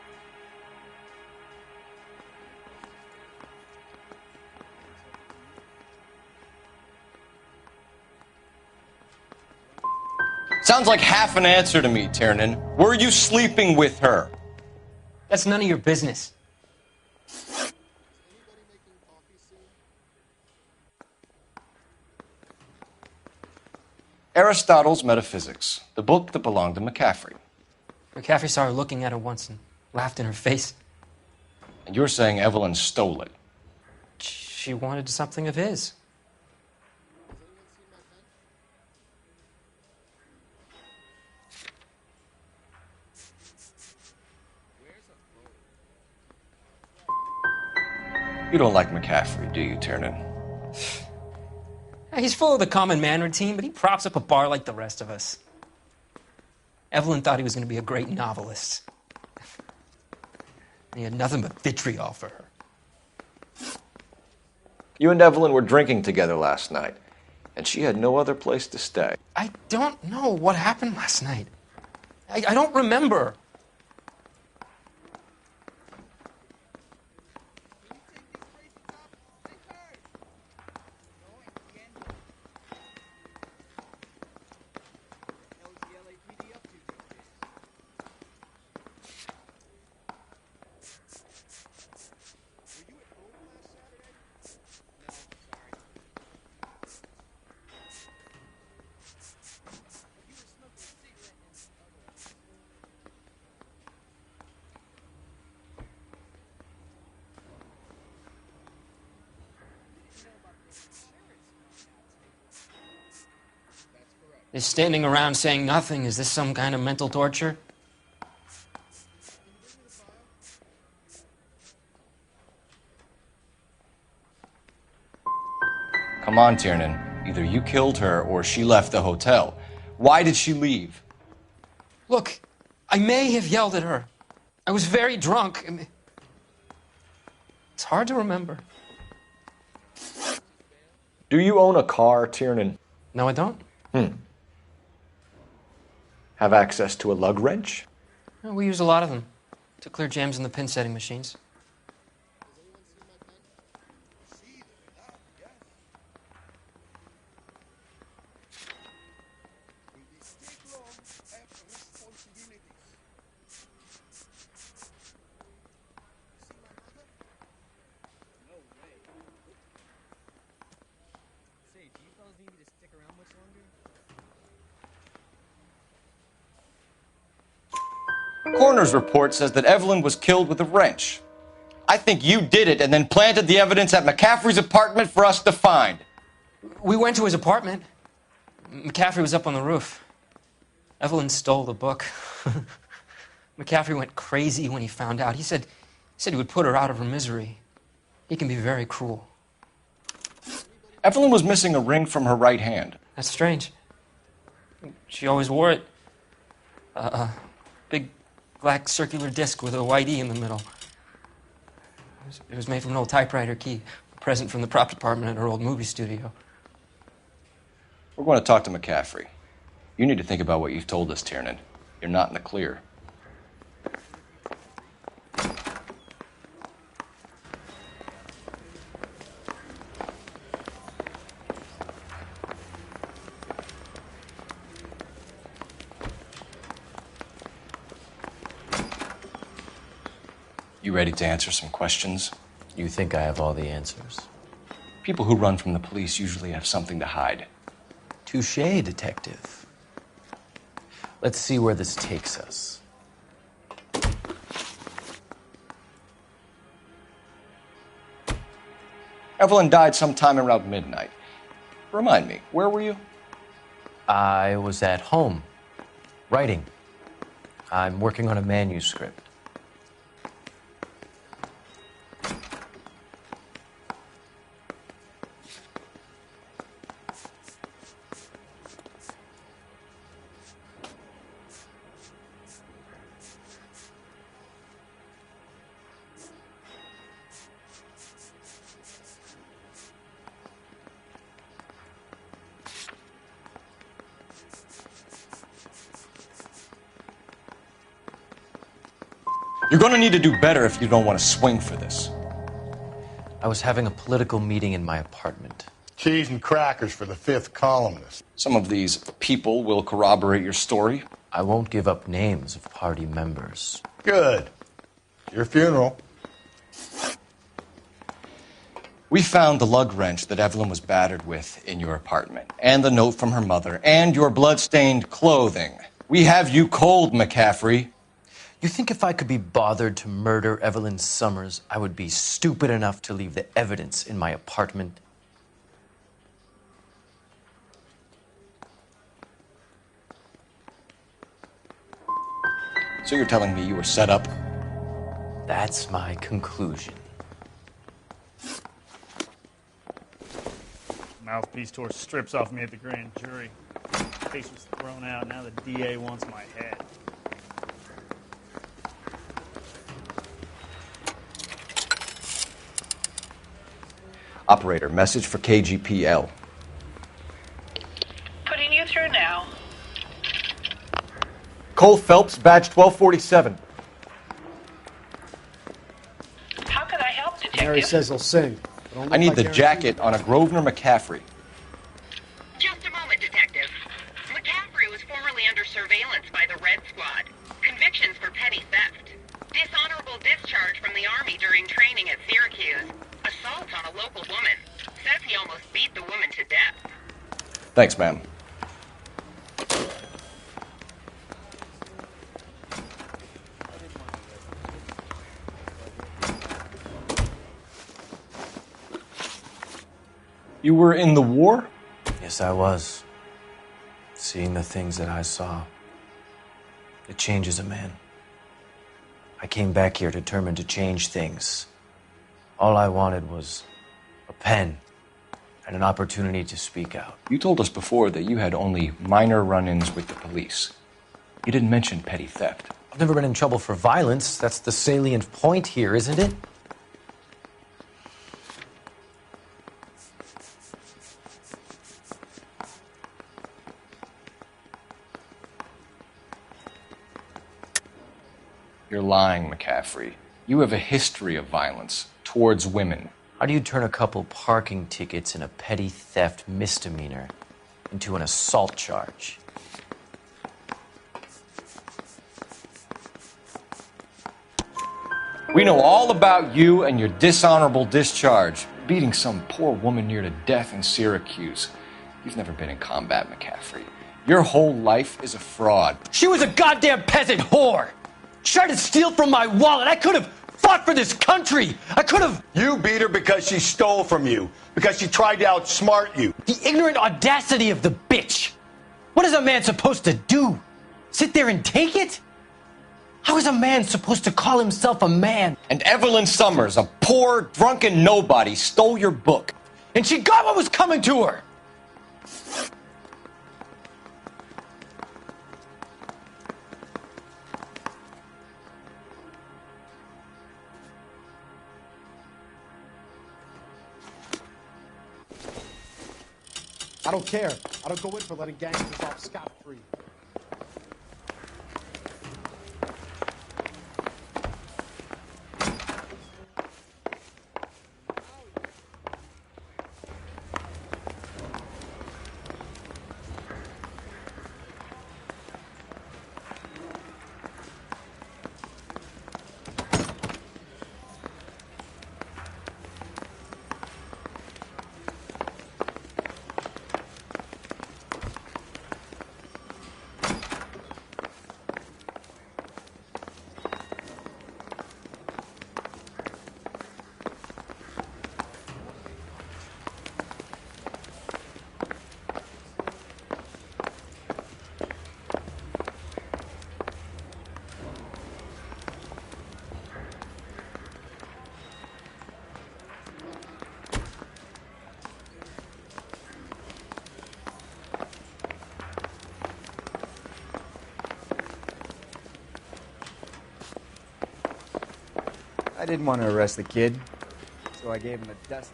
[SPEAKER 2] Sounds like half an answer to me, Tiernan. Were you sleeping with her?
[SPEAKER 12] That's none of your business.
[SPEAKER 2] Aristotle's Metaphysics, the book that belonged to McCaffrey.
[SPEAKER 12] McCaffrey saw her looking at her once and laughed in her face.
[SPEAKER 2] And you're saying Evelyn stole it?
[SPEAKER 12] She wanted something of his.
[SPEAKER 2] You don't like McCaffrey, do you, Tiernan?
[SPEAKER 12] He's full of the common man routine, but he props up a bar like the rest of us. Evelyn thought he was going to be a great novelist. He had nothing but vitriol for her.
[SPEAKER 2] You and Evelyn were drinking together last night, and she had no other place to stay.
[SPEAKER 12] I don't know what happened last night. I don't remember. Is standing around saying nothing, is this some kind of mental torture?
[SPEAKER 2] Come on, Tiernan. Either you killed her or she left the hotel. Why did she leave?
[SPEAKER 12] Look, I may have yelled at her. I was very drunk. It's hard to remember.
[SPEAKER 2] Do you own a car, Tiernan?
[SPEAKER 12] No, I don't.
[SPEAKER 2] Have access to a lug wrench?
[SPEAKER 12] We use a lot of them to clear jams in the pin setting machines.
[SPEAKER 2] Coroner's report says that Evelyn was killed with a wrench. I think you did it and then planted the evidence at McCaffrey's apartment for us to find.
[SPEAKER 12] We went to his apartment. McCaffrey was up on the roof. Evelyn stole the book. McCaffrey went crazy when he found out. He said he would put her out of her misery. He can be very cruel.
[SPEAKER 2] Evelyn was missing a ring from her right hand.
[SPEAKER 12] That's strange. She always wore it. Big black circular disc with a white E in the middle. It was made from an old typewriter key, a present from the prop department at her old movie studio.
[SPEAKER 2] We're going to talk to McCaffrey. You need to think about what you've told us, Tiernan. You're not in the clear. You ready to answer some questions?
[SPEAKER 11] You think I have all the answers?
[SPEAKER 2] People who run from the police usually have something to hide.
[SPEAKER 11] Touché, detective. Let's see where this takes us.
[SPEAKER 2] Evelyn died sometime around midnight. Remind me, where were you?
[SPEAKER 11] I was at home, writing. I'm working on a manuscript.
[SPEAKER 2] You're going to need to do better if you don't want to swing for this.
[SPEAKER 11] I was having a political meeting in my apartment.
[SPEAKER 3] Cheese and crackers for the fifth columnist.
[SPEAKER 2] Some of these people will corroborate your story.
[SPEAKER 11] I won't give up names of party members.
[SPEAKER 3] Good. Your funeral.
[SPEAKER 2] We found the lug wrench that Evelyn was battered with in your apartment, and the note from her mother, and your blood-stained clothing. We have you cold, McCaffrey.
[SPEAKER 11] You think if I could be bothered to murder Evelyn Summers, I would be stupid enough to leave the evidence in my apartment?
[SPEAKER 2] So you're telling me you were set up?
[SPEAKER 11] That's my conclusion.
[SPEAKER 16] Mouthpiece tore strips off me at the grand jury. Case was thrown out. Now the DA wants my head.
[SPEAKER 2] Operator, message for KGPL.
[SPEAKER 14] Putting you through now.
[SPEAKER 2] Cole Phelps, badge 1247.
[SPEAKER 14] How can I help, detective?
[SPEAKER 21] Mary says he'll sing.
[SPEAKER 2] I need the jacket on a Grosvenor McCaffrey.
[SPEAKER 14] Just a moment, detective. McCaffrey was formerly under surveillance by the Red Squad. Convictions for petty theft. Dishonorable discharge from the Army during training at Syracuse. Assault on a local woman. Says he almost beat the woman to death.
[SPEAKER 2] Thanks, ma'am. You were in the war?
[SPEAKER 11] Yes, I was. Seeing the things that I saw, it changes a man. I came back here determined to change things. All I wanted was a pen and an opportunity to speak out.
[SPEAKER 2] You told us before that you had only minor run-ins with the police. You didn't mention petty theft.
[SPEAKER 11] I've never been in trouble for violence. That's the salient point here, isn't it?
[SPEAKER 2] You're lying, McCaffrey. You have a history of violence towards women.
[SPEAKER 11] How do you turn a couple parking tickets and a petty theft misdemeanor into an assault charge?
[SPEAKER 2] We know all about you and your dishonorable discharge. Beating some poor woman near to death in Syracuse. You've never been in combat, McCaffrey. Your whole life is a fraud.
[SPEAKER 11] She was a goddamn peasant whore! She tried to steal from my wallet. I could have fought for this country. I could have...
[SPEAKER 4] You beat her because she stole from you. Because she tried to outsmart you.
[SPEAKER 11] The ignorant audacity of the bitch. What is a man supposed to do? Sit there and take it? How is a man supposed to call himself a man?
[SPEAKER 2] And Evelyn Summers, a poor, drunken nobody, stole your book.
[SPEAKER 11] And she got what was coming to her.
[SPEAKER 21] I don't care. I don't go in for letting gangsters off scot-free.
[SPEAKER 13] I didn't want to arrest the kid, so I gave him a dust.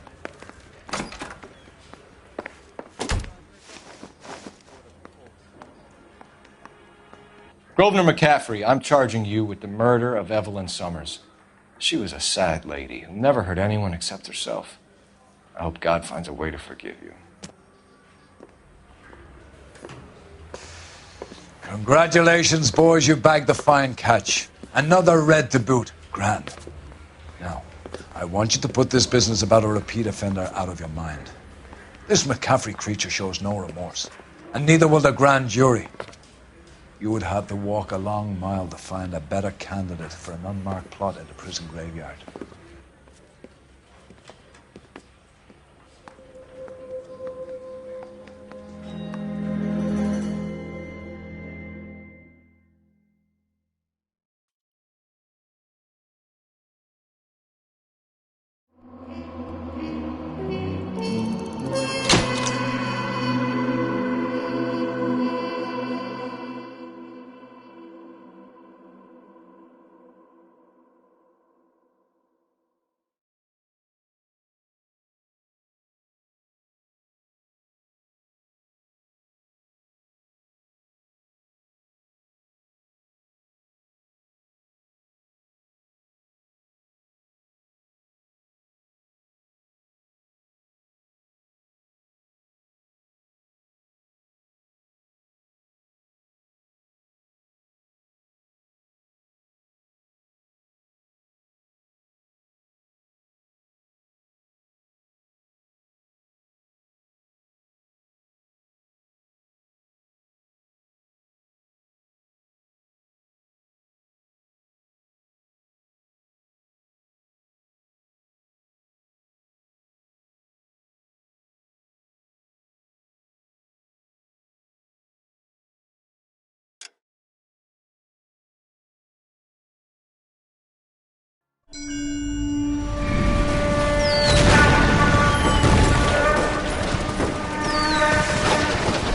[SPEAKER 2] Grosvenor McCaffrey, I'm charging you with the murder of Evelyn Summers. She was a sad lady who never hurt anyone except herself. I hope God finds a way to forgive you.
[SPEAKER 1] Congratulations, boys. You bagged the fine catch. Another red to boot. Grand. Now, I want you to put this business about a repeat offender out of your mind. This McCaffrey creature shows no remorse, and neither will the grand jury. You would have to walk a long mile to find a better candidate for an unmarked plot in the prison graveyard.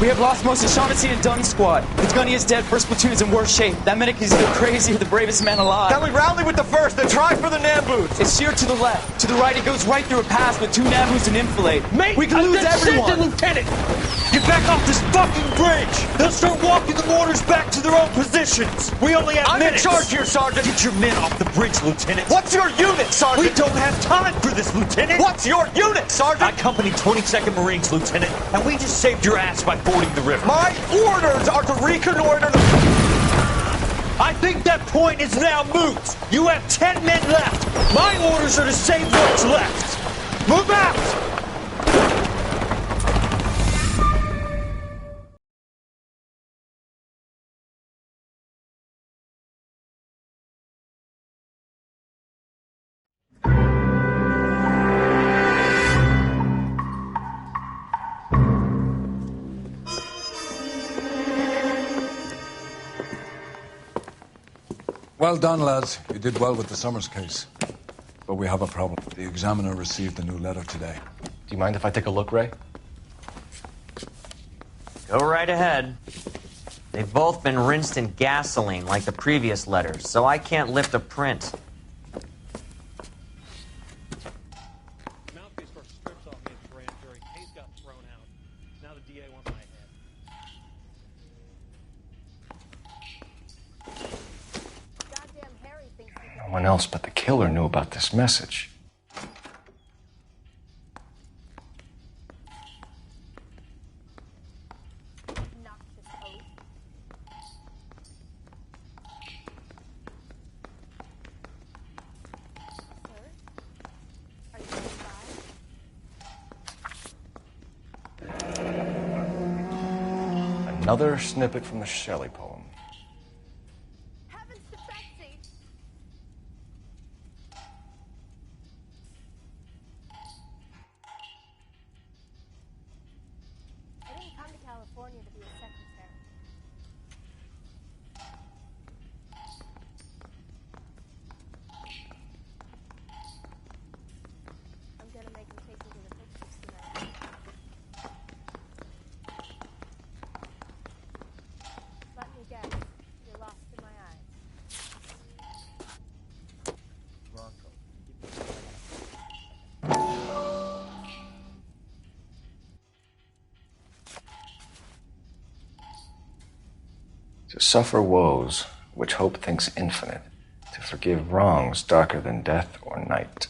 [SPEAKER 17] We have lost most of Shaughnessy and Dunn's squad. The gunny is dead, first platoon is in worse shape. That medic is either crazy or the bravest man alive.
[SPEAKER 24] Then we rally with the first, then try for the Nambus.
[SPEAKER 17] It's sheer to the left. To the right, it goes right through a pass with 2 Nambus and enfilade.
[SPEAKER 18] Mate,
[SPEAKER 17] we can lose everyone.
[SPEAKER 18] Lieutenant! Get back off this fucking bridge! They'll start walking the mortars back to their own positions! We only have minutes!
[SPEAKER 24] I'm in charge here, Sergeant!
[SPEAKER 18] Get your men off the bridge, Lieutenant!
[SPEAKER 24] What's your unit, Sergeant?
[SPEAKER 18] We don't have time for this, Lieutenant!
[SPEAKER 24] What's your unit, Sergeant?
[SPEAKER 18] I company 22nd Marines, Lieutenant, and we just saved your ass by fording the river.
[SPEAKER 24] My orders are to reconnoiter the...
[SPEAKER 18] I think that point is now moot! You have 10 men left! My orders are to save what's left! Move out!
[SPEAKER 1] Well done, lads. You did well with the Summers case. But we have a problem. The examiner received a new letter today.
[SPEAKER 2] Do you mind if I take a look, Ray?
[SPEAKER 11] Go right ahead. They've both been rinsed in gasoline like the previous letters, so I can't lift a print.
[SPEAKER 19] Mouthpiece first strips off me at the grand jury. Case got thrown out. Now the DA wants my head.
[SPEAKER 2] No one else but the killer knew about this message. Another snippet from the Shelley poem.
[SPEAKER 23] California to be a secretary. I'm gonna make him take me to the pictures tonight. Let me
[SPEAKER 7] To suffer woes which hope thinks infinite, to forgive wrongs darker than death or night.